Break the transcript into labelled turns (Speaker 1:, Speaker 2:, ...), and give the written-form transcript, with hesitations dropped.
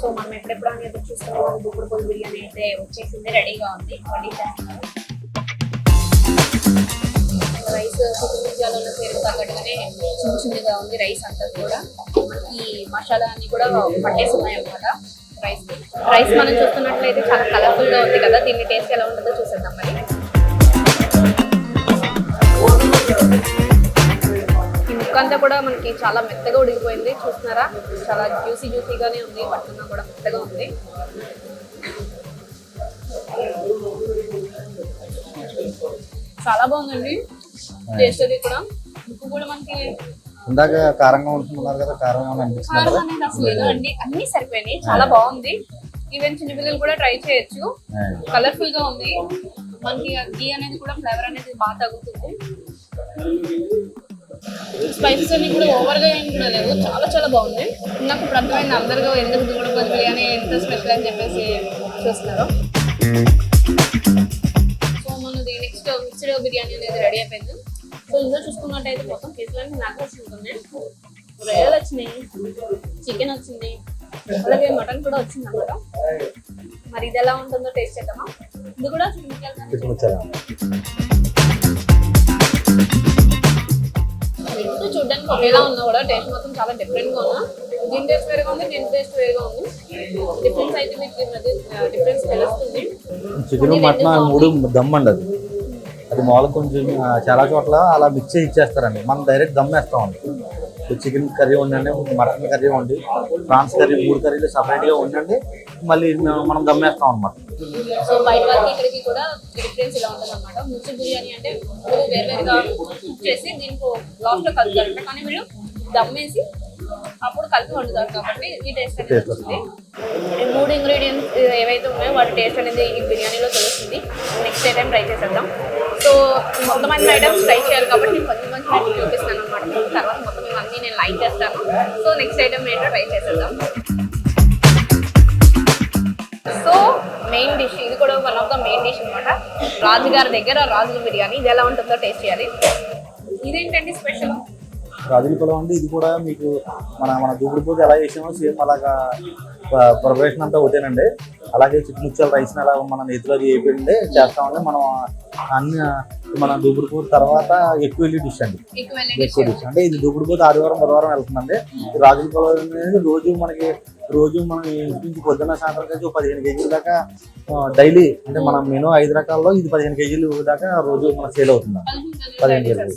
Speaker 1: So మనం ఎప్పుడెప్పుడు అనేది చూస్తున్నాం. దుప్పుడు పొడి బిర్యానీ అయితే వచ్చేసింది, రెడీగా ఉంది. రైస్ చికెన్ పేరు తగ్గట్టుగానే చిన్న చిన్నగా ఉంది. రైస్ అంతా కూడా మనకి మసాలా అన్ని కూడా పట్టేసి ఉన్నాయి అన్నమాట. రైస్ మనం చూస్తున్నట్లయితే చాలా కలర్ఫుల్ గా ఉంది కదా. దీన్ని టేస్ట్ ఎలా ఉంటుందో చూసేద్దాం మరి. ఈ ముక్క అంతా కూడా మనకి చాలా మెత్తగా ఉడికిపోయింది, చూస్తున్నారా? చాలా జ్యూసీగానే ఉంది, పట్టుకున్నా కూడా మెత్తగా ఉంది. చాలా బాగుందండి టేస్ట్. అది కూడా ఉప్పు కూడా మనకి
Speaker 2: ఇందాక కారంగా ఉంటున్నారు కదా, కారం
Speaker 1: అనేది అసలు లేదు అండి, అన్ని సరిపోయినాయి. చాలా బాగుంది. ఈవెన్ చిన్నపిల్లలు కూడా ట్రై చేయొచ్చు. కలర్ఫుల్ గా ఉంది. మనకి గీ అనేది కూడా ఫ్లేవర్ అనేది బాగా తగ్గుతుంది. స్పైసెస్ అన్ని కూడా ఓవర్ గా ఏం కూడా లేవు. చాలా చాలా బాగుంది. నాకు ఇప్పుడు అర్థమైంది అందరిగా ఎందుకు దుగుడుపల్లి బిర్యానీ ఎంత స్పెషల్ అని చెప్పేసి చూస్తున్నారు. సో మనది నెక్స్ట్ మిక్స్డ్ బిర్యానీ అనేది రెడీ అయిపోయింది. సో ఇందులో చూసుకున్నట్టయితే మొత్తం పీసులన్నీ నాకు వచ్చింది. రొయ్యలు వచ్చినాయి, చికెన్ వచ్చింది, అలాగే మటన్ కూడా వచ్చింది అన్నమాట. మరి ఇది ఎలా ఉంటుందో టేస్ట్ చేద్దామా? ఇది కూడా చూడడానికి ఒకేలా ఉన్నా కూడా టేస్ట్ మాత్రం చాలా డిఫరెంట్ గా ఉన్నా. దీని టేస్ట్ వేరుగా ఉంది, దీని టేస్ట్ వేరుగా ఉంది. డిఫరెన్స్ అయితే మీకు డిఫరెన్స్ తెలుస్తుంది.
Speaker 2: చికెన్ మటన్ మూడు దమ్ అండి. అది మామూలుగా కొంచెం చాలా చోట్ల అలా మిక్స్ చేసి ఇచ్చేస్తారండి. మనం డైరెక్ట్ దమ్ వేస్తామండి. చికెన్ కర్రీ ఉండండి, మటన్ కర్రీ ఉండి, ప్రాన్స్ కర్రీ, 3 కర్రీలు సపరేట్గా ఉండండి, మళ్ళీ మనం దమ్ వేస్తాం అనమాట.
Speaker 1: సో బయట వాళ్ళకి ఇక్కడికి కూడా డిఫరెన్స్ ఇలా ఉంటుంది అనమాట. మిక్స్డ్ బిర్యానీ అంటే వేరువేరుగా కుక్ చేసి దీనికి లాస్ట్లో కలుపుతారు, కానీ వీళ్ళు దమ్ వేసి అప్పుడు కలిపి వండుతారు కాబట్టి ఈ టేస్ట్ అనేది వస్తుంది. ఈ 3 ఇంగ్రీడియంట్స్ ఏవైతే ఉన్నాయో వాటి టేస్ట్ అనేది ఈ బిర్యానీలో తెలుస్తుంది. నెక్స్ట్ ఐటమ్ ట్రై చేసేద్దాం. సో మొత్తం అన్ని ఐటమ్స్ ట్రై చేయాలి కాబట్టి నేను కొంచెం చూపిస్తాను అనమాట. తర్వాత మొత్తం ఇవన్నీ నేను లైక్ చేస్తాను. సో నెక్స్ట్ ఐటమ్ ఏంటో ట్రై చేసేద్దాం. సో మెయిన్ డిష్ ఇది కూడా one of the main dish అనమాట. రాజుగారి దగ్గర రాజుల బిర్యానీ. ఇది ఎలా ఉంటుందో టేస్ట్ చేయాలి. ఇదేంటండి స్పెషల్?
Speaker 2: రాజుల పొలం అండి. ఇది కూడా మీకు మన దూకుడుపోతే ఎలా చేసామో సేమ్ అలాగా ప్రిపరేషన్ అంతా ఒకటేనండి. అలాగే చిక్కుముచ్చాల రైస్ని అలా మన నేతిలో వేపండి చేస్తామండి. మనం అన్ని మన దూకుడుపోతే తర్వాత ఎక్కువ డిష్ అండి. ఎక్కువ డిష్ అంటే ఇది దూకుడుపోతే ఆదివారం బుధవారం వెళ్తుందండి. రాజుల పొలం అనేది రోజు మనం ఇంటి పొద్దున్న సాయంత్రం కలిసి 15 కేజీల దాకా డైలీ అంటే మనం మెనూ 5 రకాల్లో ఇది 15 కేజీలు దాకా రోజు మనకు సేల్ అవుతుంది. 15 కేజీలు.